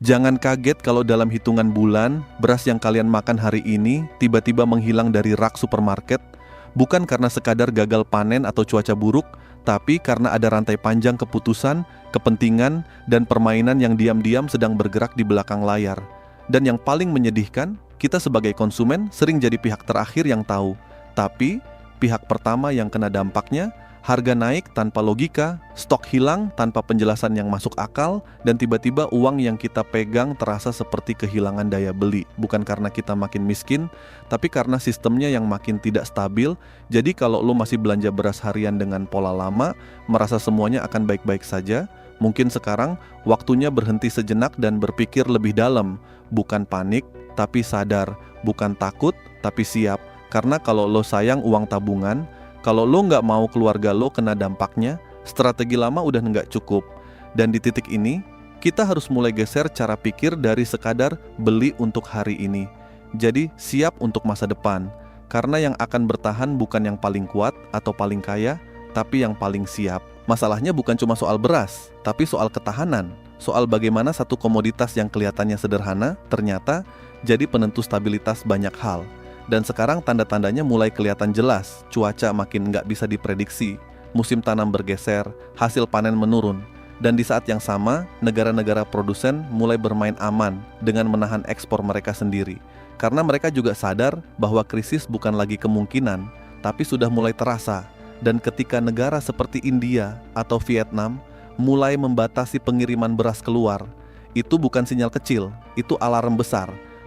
Jangan kaget kalau dalam hitungan bulan, beras yang kalian makan hari ini tiba-tiba menghilang dari rak supermarket, bukan karena sekadar gagal panen atau cuaca buruk, tapi karena ada rantai panjang keputusan, kepentingan, dan permainan yang diam-diam sedang bergerak di belakang layar. Dan yang paling menyedihkan, kita sebagai konsumen sering jadi pihak terakhir yang tahu, tapi pihak pertama yang kena dampaknya. Harga naik tanpa logika, stok hilang tanpa penjelasan yang masuk akal, dan tiba-tiba uang yang kita pegang terasa seperti kehilangan daya beli. Bukan karena kita makin miskin, tapi karena sistemnya yang makin tidak stabil. Jadi kalau lo masih belanja beras harian dengan pola lama, merasa semuanya akan baik-baik saja, mungkin sekarang waktunya berhenti sejenak dan berpikir lebih dalam. Bukan panik, tapi sadar. Bukan takut, tapi siap. Karena kalau lo sayang uang tabungan, kalau lo nggak mau keluarga lo kena dampaknya, strategi lama udah nggak cukup. Dan di titik ini, kita harus mulai geser cara pikir dari sekadar beli untuk hari ini. Jadi siap untuk masa depan. Karena yang akan bertahan bukan yang paling kuat atau paling kaya, tapi yang paling siap. Masalahnya bukan cuma soal beras, tapi soal ketahanan. Soal bagaimana satu komoditas yang kelihatannya sederhana, ternyata jadi penentu stabilitas banyak hal. Dan sekarang tanda-tandanya mulai kelihatan jelas, cuaca makin nggak bisa diprediksi, musim tanam bergeser, hasil panen menurun. Dan di saat yang sama, negara-negara produsen mulai bermain aman dengan menahan ekspor mereka sendiri. Karena mereka juga sadar bahwa krisis bukan lagi kemungkinan, tapi sudah mulai terasa. Dan ketika negara seperti India atau Vietnam mulai membatasi pengiriman beras keluar, itu bukan sinyal kecil, itu alarm besar.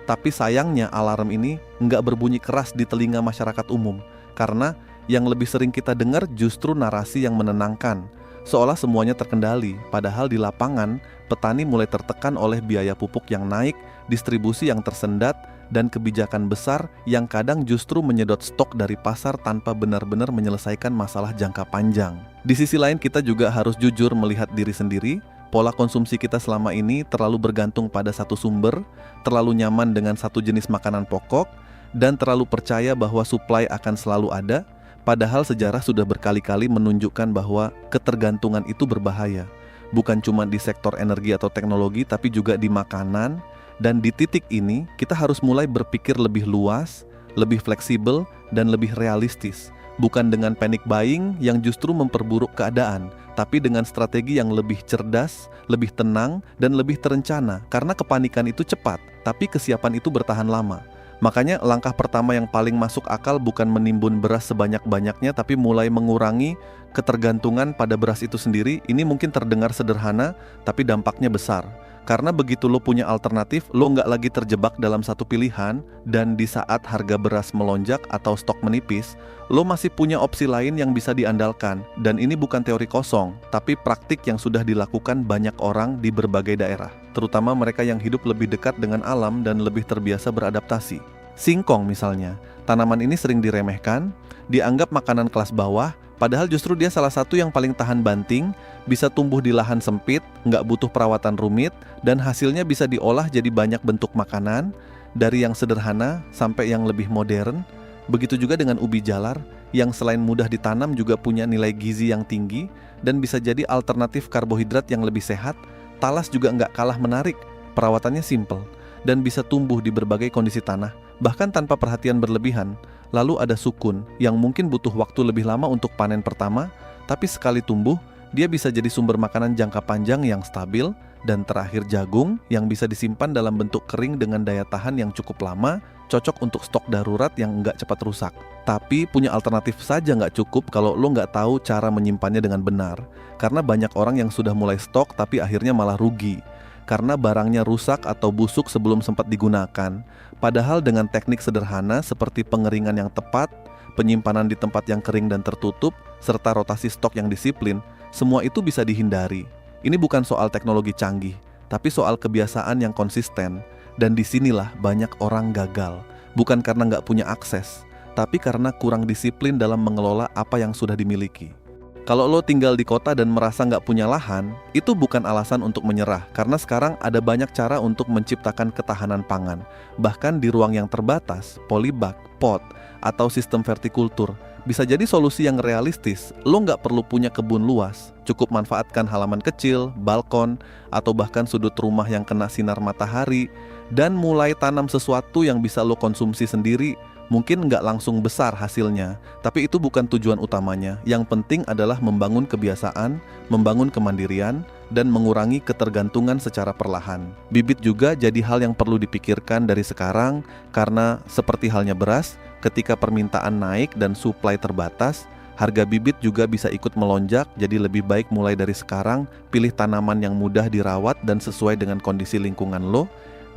Tapi sayangnya alarm ini nggak berbunyi keras di telinga masyarakat umum, karena yang lebih sering kita dengar justru narasi yang menenangkan, seolah semuanya terkendali, padahal di lapangan petani mulai tertekan oleh biaya pupuk yang naik, distribusi yang tersendat, dan kebijakan besar yang kadang justru menyedot stok dari pasar tanpa benar-benar menyelesaikan masalah jangka panjang. Di sisi lain kita juga harus jujur melihat diri sendiri. Pola konsumsi kita selama ini terlalu bergantung pada satu sumber, terlalu nyaman dengan satu jenis makanan pokok, dan terlalu percaya bahwa suplai akan selalu ada, padahal sejarah sudah berkali-kali menunjukkan bahwa ketergantungan itu berbahaya. Bukan cuma di sektor energi atau teknologi, tapi juga di makanan. Dan di titik ini, kita harus mulai berpikir lebih luas, lebih fleksibel, dan lebih realistis. Bukan dengan panic buying yang justru memperburuk keadaan, tapi dengan strategi yang lebih cerdas, lebih tenang, dan lebih terencana. Karena kepanikan itu cepat, tapi kesiapan itu bertahan lama. Makanya langkah pertama yang paling masuk akal bukan menimbun beras sebanyak-banyaknya, tapi mulai mengurangi ketergantungan pada beras itu sendiri. Ini mungkin terdengar sederhana, tapi dampaknya besar. Karena begitu lo punya alternatif, lo nggak lagi terjebak dalam satu pilihan, dan di saat harga beras melonjak atau stok menipis, lo masih punya opsi lain yang bisa diandalkan. Dan ini bukan teori kosong, tapi praktik yang sudah dilakukan banyak orang di berbagai daerah, terutama mereka yang hidup lebih dekat dengan alam dan lebih terbiasa beradaptasi. Singkong misalnya, tanaman ini sering diremehkan, dianggap makanan kelas bawah, padahal justru dia salah satu yang paling tahan banting, bisa tumbuh di lahan sempit, nggak butuh perawatan rumit, dan hasilnya bisa diolah jadi banyak bentuk makanan, dari yang sederhana sampai yang lebih modern. Begitu juga dengan ubi jalar, yang selain mudah ditanam juga punya nilai gizi yang tinggi, dan bisa jadi alternatif karbohidrat yang lebih sehat. Talas juga nggak kalah menarik, perawatannya simple, dan bisa tumbuh di berbagai kondisi tanah, bahkan tanpa perhatian berlebihan. Lalu ada sukun, yang mungkin butuh waktu lebih lama untuk panen pertama, tapi sekali tumbuh, dia bisa jadi sumber makanan jangka panjang yang stabil. Dan terakhir jagung, yang bisa disimpan dalam bentuk kering dengan daya tahan yang cukup lama, cocok untuk stok darurat yang nggak cepat rusak. Tapi punya alternatif saja nggak cukup kalau lo nggak tahu cara menyimpannya dengan benar. Karena banyak orang yang sudah mulai stok tapi akhirnya malah rugi, karena barangnya rusak atau busuk sebelum sempat digunakan. Padahal dengan teknik sederhana seperti pengeringan yang tepat, penyimpanan di tempat yang kering dan tertutup, serta rotasi stok yang disiplin, semua itu bisa dihindari. Ini bukan soal teknologi canggih, tapi soal kebiasaan yang konsisten. Dan disinilah banyak orang gagal, bukan karena nggak punya akses, tapi karena kurang disiplin dalam mengelola apa yang sudah dimiliki. Kalau lo tinggal di kota dan merasa nggak punya lahan, itu bukan alasan untuk menyerah, karena sekarang ada banyak cara untuk menciptakan ketahanan pangan. Bahkan di ruang yang terbatas, polybag, pot, atau sistem vertikultur, Bisa jadi solusi yang realistis, lo nggak perlu punya kebun luas, cukup manfaatkan halaman kecil, balkon, atau bahkan sudut rumah yang kena sinar matahari, dan mulai tanam sesuatu yang bisa lo konsumsi sendiri. Mungkin nggak langsung besar hasilnya, tapi itu bukan tujuan utamanya. Yang penting adalah membangun kebiasaan, membangun kemandirian, dan mengurangi ketergantungan secara perlahan. Bibit juga jadi hal yang perlu dipikirkan dari sekarang, karena seperti halnya beras, ketika permintaan naik dan supply terbatas, harga bibit juga bisa ikut melonjak. Jadi lebih baik mulai dari sekarang, pilih tanaman yang mudah dirawat dan sesuai dengan kondisi lingkungan lo.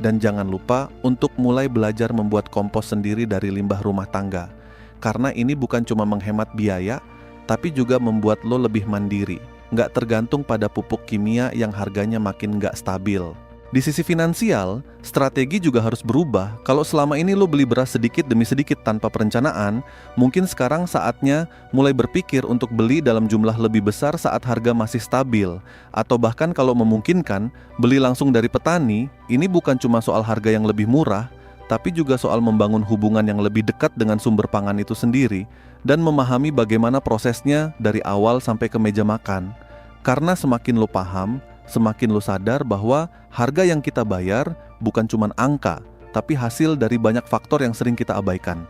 Dan jangan lupa untuk mulai belajar membuat kompos sendiri dari limbah rumah tangga. Karena ini bukan cuma menghemat biaya, tapi juga membuat lo lebih mandiri, nggak tergantung pada pupuk kimia yang harganya makin nggak stabil. Di sisi finansial, strategi juga harus berubah. Kalau selama ini lo beli beras sedikit demi sedikit tanpa perencanaan, mungkin sekarang saatnya mulai berpikir untuk beli dalam jumlah lebih besar saat harga masih stabil. Atau bahkan kalau memungkinkan, beli langsung dari petani. Ini bukan cuma soal harga yang lebih murah, tapi juga soal membangun hubungan yang lebih dekat dengan sumber pangan itu sendiri, dan memahami bagaimana prosesnya dari awal sampai ke meja makan. Karena semakin lo paham, semakin lo sadar bahwa harga yang kita bayar bukan cuma angka, tapi hasil dari banyak faktor yang sering kita abaikan.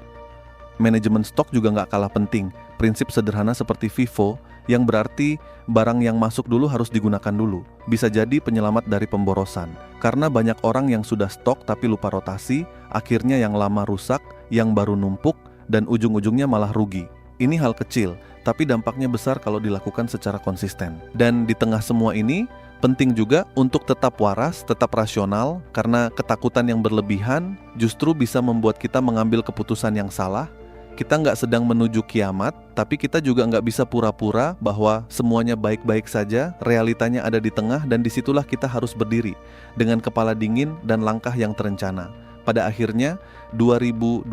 Manajemen stok juga nggak kalah penting. Prinsip sederhana seperti FIFO, yang berarti barang yang masuk dulu harus digunakan dulu, bisa jadi penyelamat dari pemborosan. Karena banyak orang yang sudah stok tapi lupa rotasi, akhirnya yang lama rusak, yang baru numpuk, dan ujung-ujungnya malah rugi. Ini hal kecil, tapi dampaknya besar kalau dilakukan secara konsisten. Dan di tengah semua ini, penting juga untuk tetap waras, tetap rasional, karena ketakutan yang berlebihan justru bisa membuat kita mengambil keputusan yang salah. Kita nggak sedang menuju kiamat, tapi kita juga nggak bisa pura-pura bahwa semuanya baik-baik saja. Realitanya ada di tengah, dan disitulah kita harus berdiri dengan kepala dingin dan langkah yang terencana. Pada akhirnya, 2026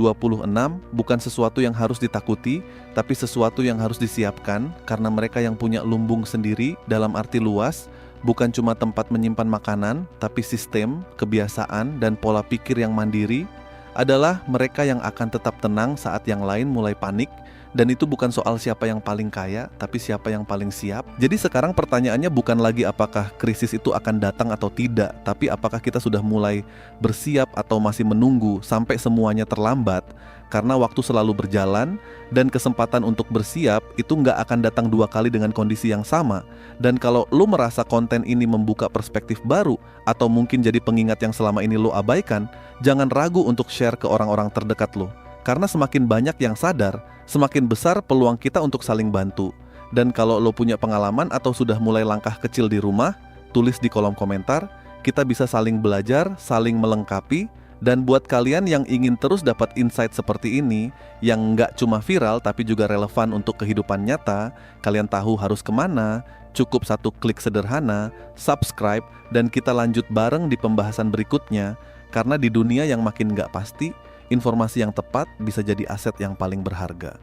bukan sesuatu yang harus ditakuti, tapi sesuatu yang harus disiapkan, karena mereka yang punya lumbung sendiri dalam arti luas, bukan cuma tempat menyimpan makanan, tapi sistem, kebiasaan, dan pola pikir yang mandiri adalah mereka yang akan tetap tenang saat yang lain mulai panik. Dan itu bukan soal siapa yang paling kaya, tapi siapa yang paling siap. Jadi sekarang pertanyaannya bukan lagi apakah krisis itu akan datang atau tidak, tapi apakah kita sudah mulai bersiap atau masih menunggu sampai semuanya terlambat. Karena waktu selalu berjalan, dan kesempatan untuk bersiap itu nggak akan datang dua kali dengan kondisi yang sama. Dan kalau lo merasa konten ini membuka perspektif baru, atau mungkin jadi pengingat yang selama ini lo abaikan, jangan ragu untuk share ke orang-orang terdekat lo. Karena semakin banyak yang sadar, semakin besar peluang kita untuk saling bantu. Dan kalau lo punya pengalaman atau sudah mulai langkah kecil di rumah, tulis di kolom komentar. Kita bisa saling belajar, saling melengkapi. Dan buat kalian yang ingin terus dapat insight seperti ini, yang nggak cuma viral tapi juga relevan untuk kehidupan nyata, kalian tahu harus kemana, cukup satu klik sederhana, subscribe, dan kita lanjut bareng di pembahasan berikutnya. Karena di dunia yang makin nggak pasti, informasi yang tepat bisa jadi aset yang paling berharga.